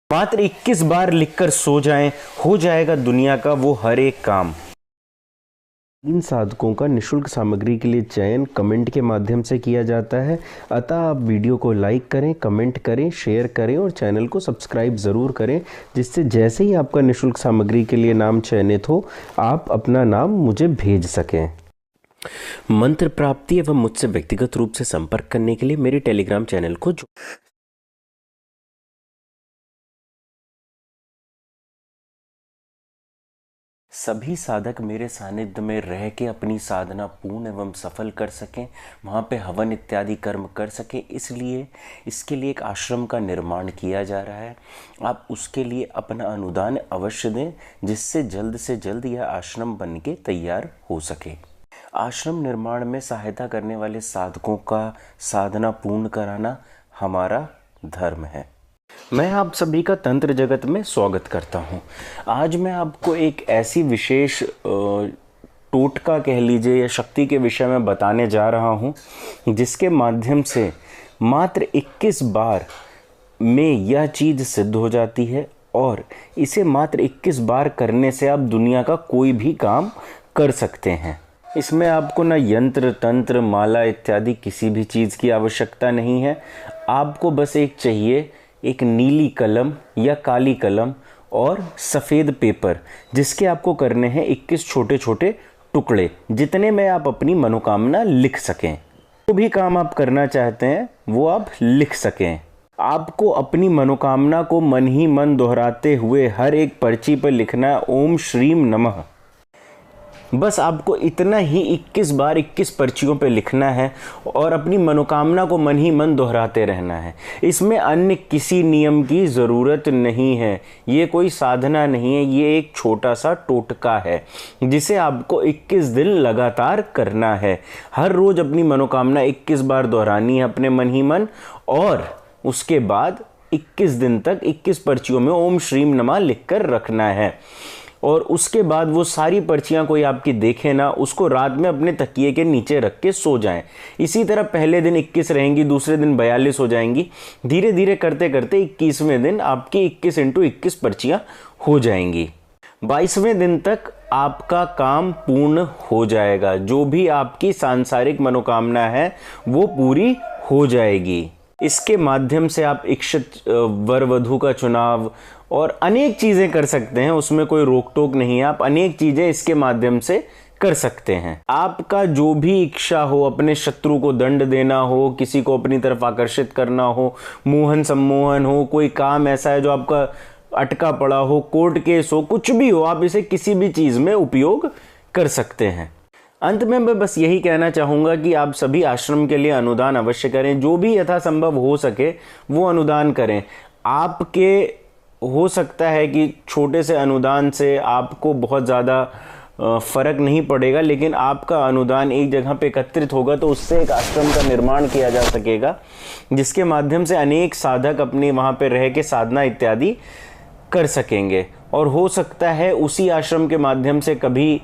मात्र 21 बार लिखकर सो जाएं, हो जाएगा दुनिया का वो हर एक काम। इन साधकों का निःशुल्क सामग्री के लिए चयन कमेंट के माध्यम से किया जाता है, अतः आप वीडियो को लाइक करें, कमेंट करें, शेयर करें और चैनल को सब्सक्राइब ज़रूर करें, जिससे जैसे ही आपका निःशुल्क सामग्री के लिए नाम चयनित हो आप अपना नाम मुझे भेज सकें। मंत्र प्राप्ति एवं मुझसे व्यक्तिगत रूप से संपर्क करने के लिए मेरे टेलीग्राम चैनल को सभी साधक मेरे सानिध्य में रह के अपनी साधना पूर्ण एवं सफल कर सकें, वहाँ पे हवन इत्यादि कर्म कर सकें, इसलिए इसके लिए एक आश्रम का निर्माण किया जा रहा है। आप उसके लिए अपना अनुदान अवश्य दें, जिससे जल्द से जल्द यह आश्रम बन के तैयार हो सके। आश्रम निर्माण में सहायता करने वाले साधकों का साधना पूर्ण कराना हमारा धर्म है। मैं आप सभी का तंत्र जगत में स्वागत करता हूं। आज मैं आपको एक ऐसी विशेष टोटका कह लीजिए या शक्ति के विषय में बताने जा रहा हूं, जिसके माध्यम से मात्र 21 बार में यह चीज़ सिद्ध हो जाती है और इसे मात्र 21 बार करने से आप दुनिया का कोई भी काम कर सकते हैं। इसमें आपको ना यंत्र तंत्र माला इत्यादि किसी भी चीज़ की आवश्यकता नहीं है। आपको बस एक चाहिए, एक नीली कलम या काली कलम और सफ़ेद पेपर, जिसके आपको करने हैं 21 छोटे छोटे टुकड़े, जितने में आप अपनी मनोकामना लिख सकें। जो भी काम आप करना चाहते हैं वो आप लिख सकें। आपको अपनी मनोकामना को मन ही मन दोहराते हुए हर एक पर्ची पर लिखना है ओम श्रीम नमः। बस आपको इतना ही 21 बार 21 पर्चियों पे लिखना है और अपनी मनोकामना को मन ही मन दोहराते रहना है। इसमें अन्य किसी नियम की ज़रूरत नहीं है, ये कोई साधना नहीं है, ये एक छोटा सा टोटका है जिसे आपको 21 दिन लगातार करना है। हर रोज़ अपनी मनोकामना 21 बार दोहरानी है अपने मन ही मन, और उसके बाद 21 दिन तक 21 पर्चियों में ओम श्रीम नमः लिख कर रखना है। और उसके बाद वो सारी पर्चियाँ कोई आपकी देखे ना, उसको रात में अपने तकिए के नीचे रख के सो जाएं। इसी तरह पहले दिन 21 रहेंगी, दूसरे दिन 42 हो जाएंगी, धीरे धीरे करते करते 21वें दिन आपकी 21 × 21 पर्चियाँ हो जाएंगी। 22वें दिन तक आपका काम पूर्ण हो जाएगा। जो भी आपकी सांसारिक मनोकामना है वो पूरी हो जाएगी। इसके माध्यम से आप इच्छित वर वधू का चुनाव और अनेक चीज़ें कर सकते हैं, उसमें कोई रोक टोक नहीं है। आप अनेक चीज़ें इसके माध्यम से कर सकते हैं। आपका जो भी इच्छा हो, अपने शत्रु को दंड देना हो, किसी को अपनी तरफ आकर्षित करना हो, मोहन सम्मोहन हो, कोई काम ऐसा है जो आपका अटका पड़ा हो, कोर्ट केस हो, कुछ भी हो, आप इसे किसी भी चीज़ में उपयोग कर सकते हैं। अंत में मैं बस यही कहना चाहूँगा कि आप सभी आश्रम के लिए अनुदान अवश्य करें, जो भी यथासंभव हो सके वो अनुदान करें। आपके हो सकता है कि छोटे से अनुदान से आपको बहुत ज़्यादा फ़र्क नहीं पड़ेगा, लेकिन आपका अनुदान एक जगह पे एकत्रित होगा तो उससे एक आश्रम का निर्माण किया जा सकेगा, जिसके माध्यम से अनेक साधक अपने वहाँ पे रह के साधना इत्यादि कर सकेंगे। और हो सकता है उसी आश्रम के माध्यम से कभी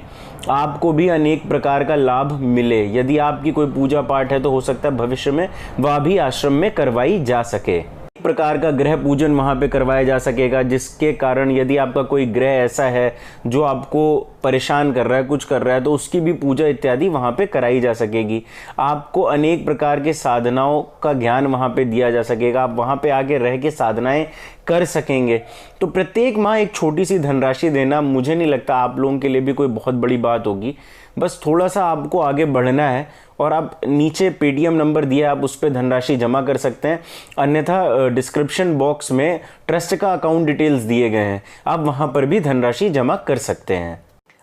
आपको भी अनेक प्रकार का लाभ मिले। यदि आपकी कोई पूजा पाठ है तो हो सकता है भविष्य में वह भी आश्रम में करवाई जा सके। एक प्रकार का ग्रह पूजन वहाँ पे करवाया जा सकेगा, जिसके कारण यदि आपका कोई ग्रह ऐसा है जो आपको परेशान कर रहा है, कुछ कर रहा है, तो उसकी भी पूजा इत्यादि वहाँ पे कराई जा सकेगी। आपको अनेक प्रकार के साधनाओं का ज्ञान वहाँ पे दिया जा सकेगा। आप वहाँ पे आके रह के साधनाएं कर सकेंगे। तो प्रत्येक माह एक छोटी सी धनराशि देना मुझे नहीं लगता आप लोगों के लिए भी कोई बहुत बड़ी बात होगी। बस थोड़ा सा आपको आगे बढ़ना है और आप नीचे पेटीएम नंबर दिया है, आप उस पर धनराशि जमा कर सकते हैं। अन्यथा डिस्क्रिप्शन बॉक्स में ट्रस्ट का अकाउंट डिटेल्स दिए गए हैं, आप वहाँ पर भी धनराशि जमा कर सकते हैं।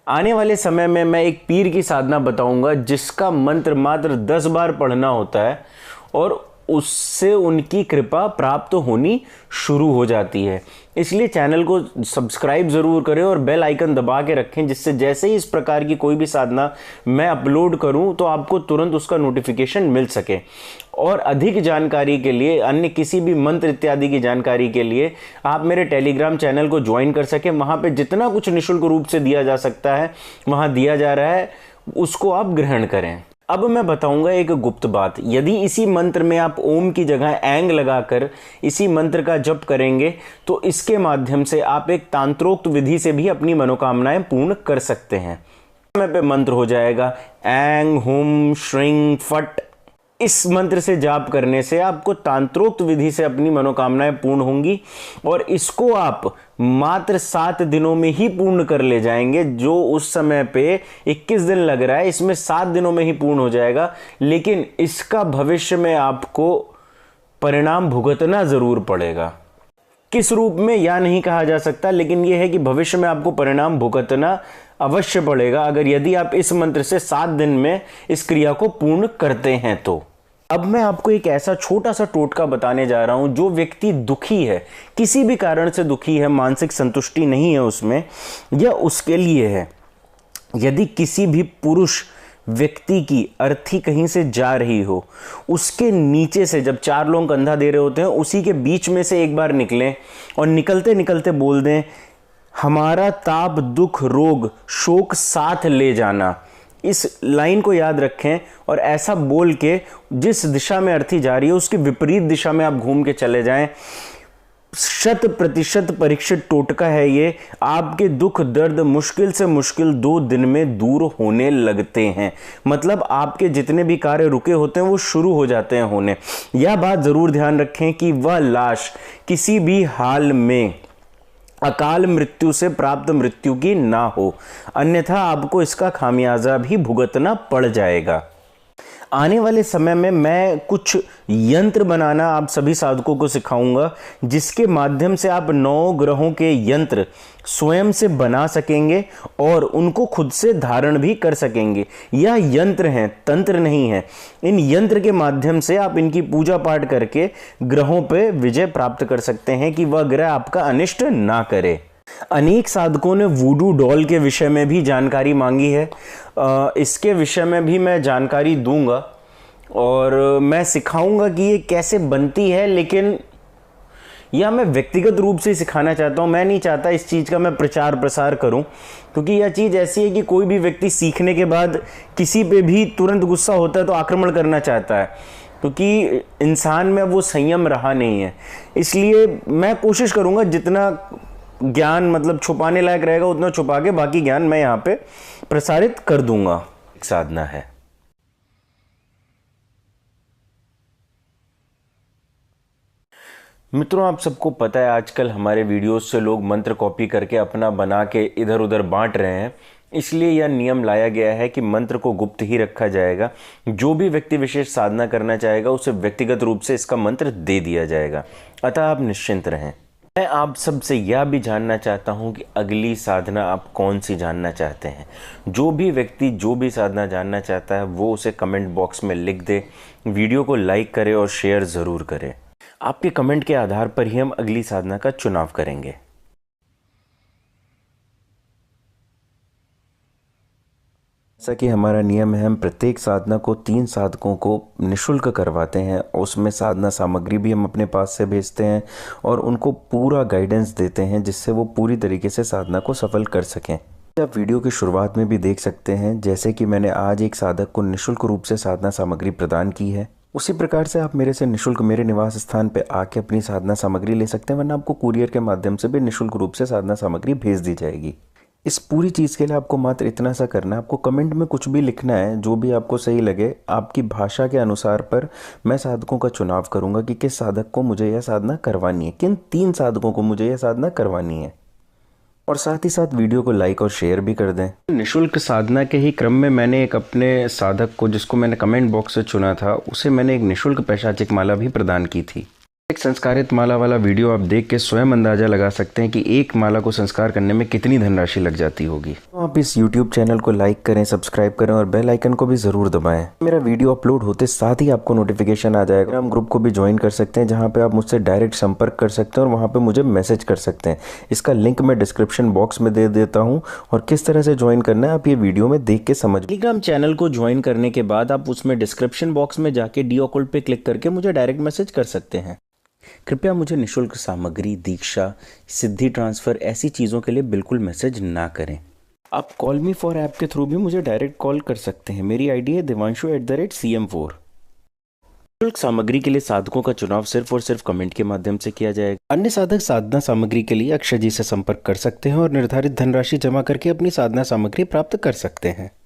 आने वाले समय में मैं एक पीर की साधना बताऊंगा, जिसका मंत्र मात्र 10 बार पढ़ना होता है और उससे उनकी कृपा प्राप्त होनी शुरू हो जाती है। इसलिए चैनल को सब्सक्राइब ज़रूर करें और बेल आइकन दबा के रखें, जिससे जैसे ही इस प्रकार की कोई भी साधना मैं अपलोड करूं तो आपको तुरंत उसका नोटिफिकेशन मिल सके। और अधिक जानकारी के लिए, अन्य किसी भी मंत्र इत्यादि की जानकारी के लिए आप मेरे टेलीग्राम चैनल को ज्वाइन कर सकें। वहाँ पे जितना कुछ निःशुल्क रूप से दिया जा सकता है वहाँ दिया जा रहा है, उसको आप ग्रहण करें। अब मैं बताऊंगा एक गुप्त बात। यदि इसी मंत्र में आप ओम की जगह ऐंग लगाकर इसी मंत्र का जप करेंगे तो इसके माध्यम से आप एक तांत्रोक्त विधि से भी अपनी मनोकामनाएं पूर्ण कर सकते हैं। समय पे मंत्र हो जाएगा ऐंग हुम श्रिंग फट। इस मंत्र से जाप करने से आपको तांत्रोक्त विधि से अपनी मनोकामनाएं पूर्ण होंगी और इसको आप मात्र 7 दिनों में ही पूर्ण कर ले जाएंगे। जो उस समय पे 21 दिन लग रहा है, इसमें 7 दिनों में ही पूर्ण हो जाएगा। लेकिन इसका भविष्य में आपको परिणाम भुगतना जरूर पड़ेगा। किस रूप में यह नहीं कहा जा सकता, लेकिन यह है कि भविष्य में आपको परिणाम भुगतना अवश्य पड़ेगा अगर यदि आप इस मंत्र से 7 दिन में इस क्रिया को पूर्ण करते हैं तो। अब मैं आपको एक ऐसा छोटा सा टोटका बताने जा रहा हूं। जो व्यक्ति दुखी है, किसी भी कारण से दुखी है, मानसिक संतुष्टि नहीं है उसमें, यह उसके लिए है। यदि किसी भी पुरुष व्यक्ति की अर्थी कहीं से जा रही हो, उसके नीचे से जब 4 लोग कंधा दे रहे होते हैं, उसी के बीच में से एक बार निकलें और निकलते निकलते बोल दें, हमारा ताप दुख रोग शोक साथ ले जाना। इस लाइन को याद रखें और ऐसा बोल के जिस दिशा में अर्थी जा रही है उसकी विपरीत दिशा में आप घूम के चले जाएं। 100% परीक्षित टोटका है ये। आपके दुख दर्द मुश्किल से मुश्किल 2 दिन में दूर होने लगते हैं। मतलब आपके जितने भी कार्य रुके होते हैं वो शुरू हो जाते हैं होने। यह बात जरूर ध्यान रखें कि वह लाश किसी भी हाल में अकाल मृत्यु से प्राप्त मृत्यु की ना हो, अन्यथा आपको इसका खामियाजा भी भुगतना पड़ जाएगा। आने वाले समय में मैं कुछ यंत्र बनाना आप सभी साधकों को सिखाऊंगा, जिसके माध्यम से आप 9 ग्रहों के यंत्र स्वयं से बना सकेंगे और उनको खुद से धारण भी कर सकेंगे। यह यंत्र हैं, तंत्र नहीं है। इन यंत्र के माध्यम से आप इनकी पूजा पाठ करके ग्रहों पे विजय प्राप्त कर सकते हैं कि वह ग्रह आपका अनिष्ट ना करे। अनेक साधकों ने वूडू डॉल के विषय में भी जानकारी मांगी है। इसके विषय में भी मैं जानकारी दूंगा और मैं सिखाऊंगा कि ये कैसे बनती है, लेकिन यह मैं व्यक्तिगत रूप से सिखाना चाहता हूं। मैं नहीं चाहता इस चीज़ का मैं प्रचार प्रसार करूं, क्योंकि यह चीज़ ऐसी है कि कोई भी व्यक्ति सीखने के बाद किसी पे भी तुरंत गुस्सा होता है तो आक्रमण करना चाहता है, क्योंकि इंसान में वो संयम रहा नहीं है। इसलिए मैं कोशिश करूंगा जितना ज्ञान मतलब छुपाने लायक रहेगा उतना छुपा के बाकी ज्ञान मैं यहाँ पे प्रसारित कर दूंगा। एक साधना है। मित्रों, आप सबको पता है आजकल हमारे वीडियोस से लोग मंत्र कॉपी करके अपना बना के इधर उधर बांट रहे हैं। इसलिए यह नियम लाया गया है कि मंत्र को गुप्त ही रखा जाएगा। जो भी व्यक्ति विशेष साधना करना चाहेगा उसे व्यक्तिगत रूप से इसका मंत्र दे दिया जाएगा। अतः आप निश्चिंत रहें। मैं आप सबसे यह भी जानना चाहता हूं कि अगली साधना आप कौन सी जानना चाहते हैं। जो भी व्यक्ति जो भी साधना जानना चाहता है वो उसे कमेंट बॉक्स में लिख दे। वीडियो को लाइक करें और शेयर ज़रूर करें। आपके कमेंट के आधार पर ही हम अगली साधना का चुनाव करेंगे। जैसा कि हमारा नियम है, हम प्रत्येक साधना को 3 साधकों को निःशुल्क करवाते हैं और उसमें साधना सामग्री भी हम अपने पास से भेजते हैं और उनको पूरा गाइडेंस देते हैं जिससे वो पूरी तरीके से साधना को सफल कर सकें। आप वीडियो की शुरुआत में भी देख सकते हैं जैसे कि मैंने आज एक साधक को निःशुल्क रूप से साधना सामग्री प्रदान की है, उसी प्रकार से आप मेरे से निःशुल्क मेरे निवास स्थान पर आके अपनी साधना सामग्री ले सकते हैं, वरना आपको कुरियर के माध्यम से भी निःशुल्क रूप से साधना सामग्री भेज दी जाएगी। इस पूरी चीज़ के लिए आपको मात्र इतना सा करना है, आपको कमेंट में कुछ भी लिखना है जो भी आपको सही लगे। आपकी भाषा के अनुसार पर मैं साधकों का चुनाव करूंगा कि किस साधक को मुझे यह साधना करवानी है, किन 3 साधकों को मुझे यह साधना करवानी है। और साथ ही साथ वीडियो को लाइक और शेयर भी कर दें। निःशुल्क साधना के ही क्रम में मैंने एक अपने साधक को, जिसको मैंने कमेंट बॉक्स से चुना था, उसे मैंने एक निःशुल्क पैशाचिक माला भी प्रदान की थी। एक संस्कारित माला वाला वीडियो आप देख के स्वयं अंदाजा लगा सकते हैं कि एक माला को संस्कार करने में कितनी धनराशि लग जाती होगी। तो आप इस YouTube चैनल को लाइक करें, सब्सक्राइब करें और बेल आइकन को भी जरूर दबाएं। मेरा वीडियो अपलोड होते साथ ही आपको नोटिफिकेशन आ जाएगा। हम ग्रुप को भी ज्वाइन कर सकते हैं जहाँ पे आप मुझसे डायरेक्ट संपर्क कर सकते हैं और वहाँ पे मुझे मैसेज कर सकते हैं। इसका लिंक मैं डिस्क्रिप्शन बॉक्स में दे देता हूँ और किस तरह से ज्वाइन करना है आप ये वीडियो में देख के समझ। टेलीग्राम चैनल को ज्वाइन करने के बाद आप उसमें डिस्क्रिप्शन बॉक्स में जाके डी ऑकल्ट पे क्लिक करके मुझे डायरेक्ट मैसेज कर सकते हैं। कृपया मुझे निःशुल्क सामग्री, दीक्षा, सिद्धि ट्रांसफ़र ऐसी चीज़ों के लिए बिल्कुल मैसेज ना करें। आप कॉल मी फॉर ऐप के थ्रू भी मुझे डायरेक्ट कॉल कर सकते हैं। मेरी आईडी है devanshu@cm4। शुल्क सामग्री के लिए साधकों का चुनाव सिर्फ और सिर्फ कमेंट के माध्यम से किया जाएगा। अन्य साधक साधना सामग्री के लिए अक्षय जी से संपर्क कर सकते हैं और निर्धारित धनराशि जमा करके अपनी साधना सामग्री प्राप्त कर सकते हैं।